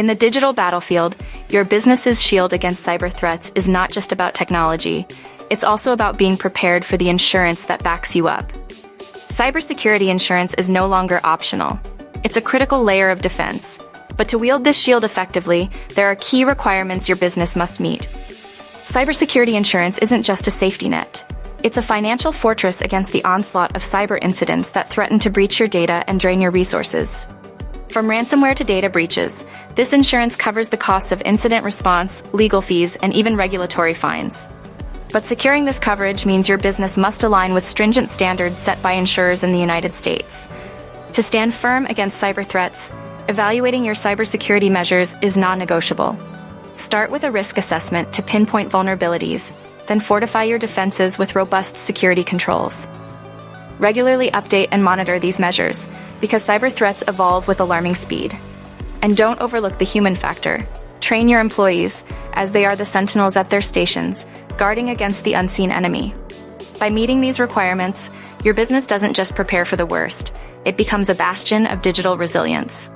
In the digital battlefield, your business's shield against cyber threats is not just about technology. It's also about being prepared for the insurance that backs you up. Cybersecurity insurance is no longer optional. It's a critical layer of defense. But to wield this shield effectively, there are key requirements your business must meet. Cybersecurity insurance isn't just a safety net. It's a financial fortress against the onslaught of cyber incidents that threaten to breach your data and drain your resources. From ransomware to data breaches, this insurance covers the costs of incident response, legal fees, and even regulatory fines. But securing this coverage means your business must align with stringent standards set by insurers in the United States. To stand firm against cyber threats, evaluating your cybersecurity measures is non-negotiable. Start with a risk assessment to pinpoint vulnerabilities, then fortify your defenses with robust security controls. Regularly update and monitor these measures, because cyber threats evolve with alarming speed. And don't overlook the human factor. Train your employees, as they are the sentinels at their stations, guarding against the unseen enemy. By meeting these requirements, your business doesn't just prepare for the worst, it becomes a bastion of digital resilience.